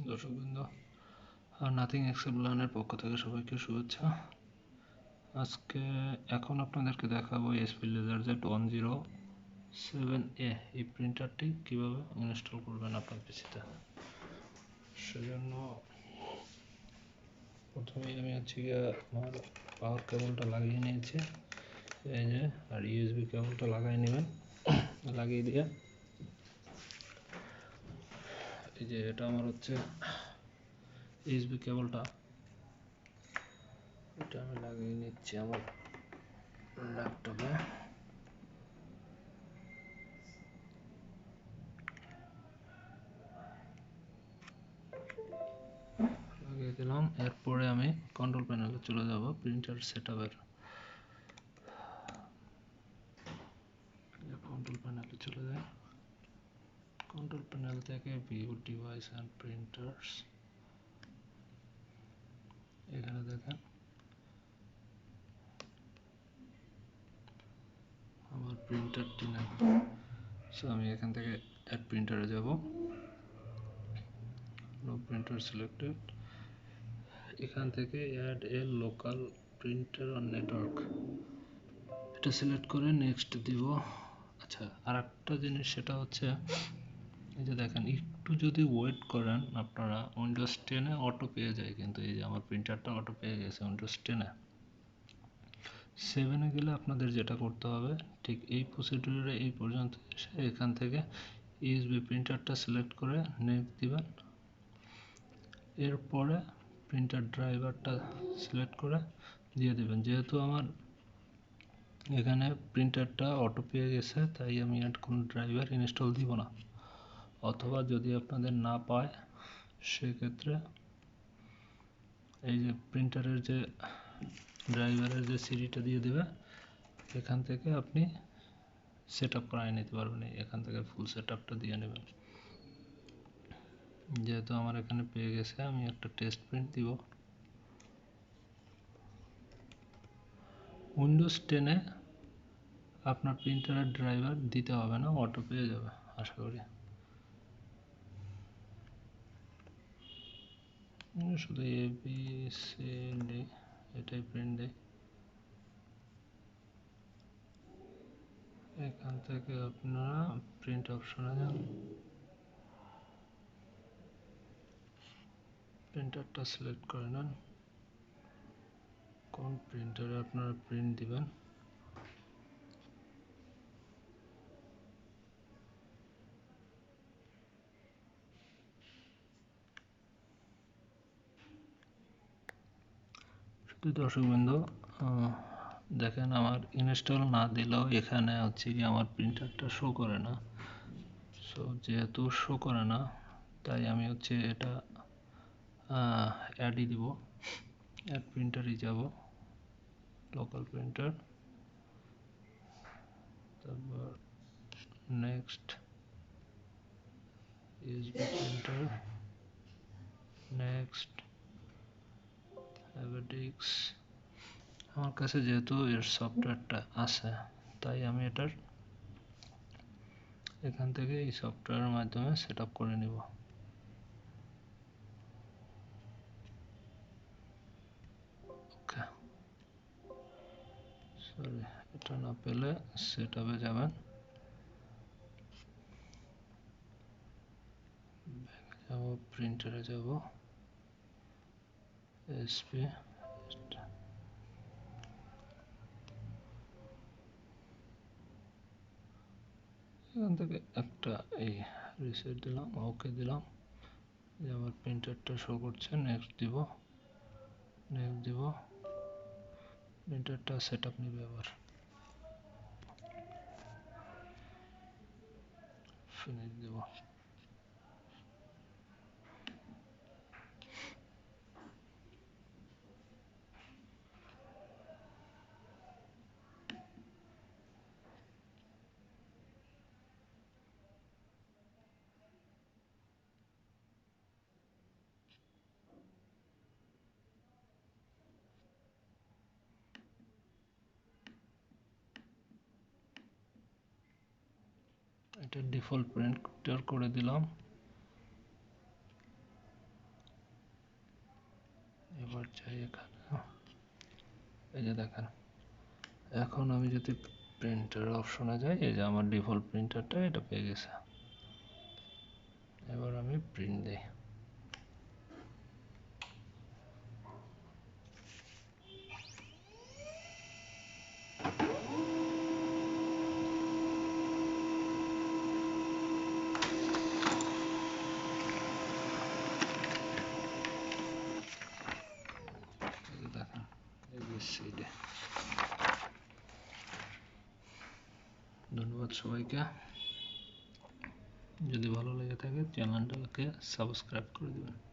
দর্শকবৃন্দ, nothing except লার্নের পক্ষ থেকে সবাইকে শুভেচ্ছা। আজকে এখন আপনাদেরকে দেখাবো এসপি লেজারজেট 107A এই প্রিন্টারটি কিভাবে ইনস্টল করবেন আপনার পিসিতে। সেজন্য প্রথমেই আমি আমার পাওয়ার কেবলটা লাগিয়ে নিয়েছি, এই যে, আর ইউএসবি কেবলটা লাগিয়ে নেবেন। লাগিয়ে দিয়ে এই যে এটা আমার হচ্ছে ইউএসবি কেবলটা, এটা আমি লাগিয়ে নিচ্ছি আমার ল্যাপটপে। লাগিয়ে দিলাম। এরপরে আমি কন্ট্রোল প্যানেলে চলে যাব, প্রিন্টার সেটআপের। কন্ট্রোল প্যানেলে চলে যাই। কন্ট্রোল প্যানেল থেকে ভিউ ডিভাইস অ্যান্ড প্রিন্টার্স, এখানে দেখেন আমার প্রিন্টারটি নেই। সো আমি এখান থেকে অ্যাড প্রিন্টারে যাব, নো প্রিন্টার সিলেক্টেড। এখান থেকে add a local printer on network, এটা সিলেক্ট করে নেক্সট দিব। আচ্ছা, আর একটা জিনিস, সেটা হচ্ছে এই যে দেখেন, একটু যদি ওয়েট করেন আপনারা, উইন্ডোজ 10-এ অটো পেয়ে যায়, কিন্তু এই যে আমার প্রিন্টারটা অটো পেয়ে গেছে উইন্ডোজ 10-এ। 7-এ গেলে আপনাদের যেটা করতে হবে, ঠিক এই প্রসিডিউরে এই পর্যন্ত এসে এখান থেকে ইউএসবি প্রিন্টারটা সিলেক্ট করে নেক্সট দিবেন। এরপরে প্রিন্টার ড্রাইভারটা সিলেক্ট করে দিয়ে দেবেন। যেহেতু আমার এখানে প্রিন্টারটা অটো পেয়ে গেছে, তাই আমি আর কোনো ড্রাইভার ইনস্টল দিব না। অথবা যদি আপনাদের না পায়, সেক্ষেত্রে এই যে প্রিন্টারের যে ড্রাইভারের যে সিডিটা দিয়ে দেবে, এখান থেকে আপনি সেট আপ করাই নিতে পারবেন। এখান থেকে ফুল সেট আপটা দিয়ে নেবেন। যেহেতু আমার এখানে পেয়ে গেছে, আমি একটা টেস্ট প্রিন্ট দিব। উইন্ডোজ 10-এ আপনার প্রিন্টারের ড্রাইভার দিতে হবে না, অটো পেয়ে যাবে আশা করি। শুধু ABCD এটাই প্রিন্ট দেয়। এখান থেকে আপনারা প্রিন্ট অপশনে যান, প্রিন্টারটা সিলেক্ট করে নেন, কোন প্রিন্টারে আপনারা প্রিন্ট দিবেন। দর্শকবৃন্দ, দেখেন আমার ইনস্টল না দিলেও এখানে হচ্ছে কি আমার প্রিন্টারটা শো করে না। সো যেহেতু শো করে না, তাই আমি হচ্ছে এটা অ্যাডই দিব। অ্যাড প্রিন্টারই যাব, লোকাল প্রিন্টার, তারপর নেক্সট ইউএসবি প্রিন্টার, নেক্সট অ্যাভেডিক্স। আমার কাছে যেহেতু এর সফটওয়্যারটা আছে, তাই আমি এটার এখান থেকে এই সফটওয়্যারের মাধ্যমে সেট আপ করে নিব। ওকে, সরি, এটা না পেলে সেট আপে যাবেন, যাব প্রিন্টারে, যাব এসপি, এখান থেকে একটা এই রিসেট দিলাম, ওকে দিলাম, যে আমার প্রিন্টারটা শো করছে। নেক্সট দিব, নেক্সট দিব, প্রিন্টারটা সেট আপ নিবে, আবার ফিনিশ দিব। এটা ডিফল্ট প্রিন্টার করে দিলাম। এই যে দেখেন, এখন আমি যদি প্রিন্টার অপশনে যাই, এই যে আমার ডিফল্ট প্রিন্টারটা এটা পেয়ে গেছে। এবার আমি প্রিন্ট দিই। দেখেন এবিসিডি। ধন্যবাদ সবাইকে। যদি ভালো লেগে থাকে চ্যানেলটাকে সাবস্ক্রাইব করে দেবেন।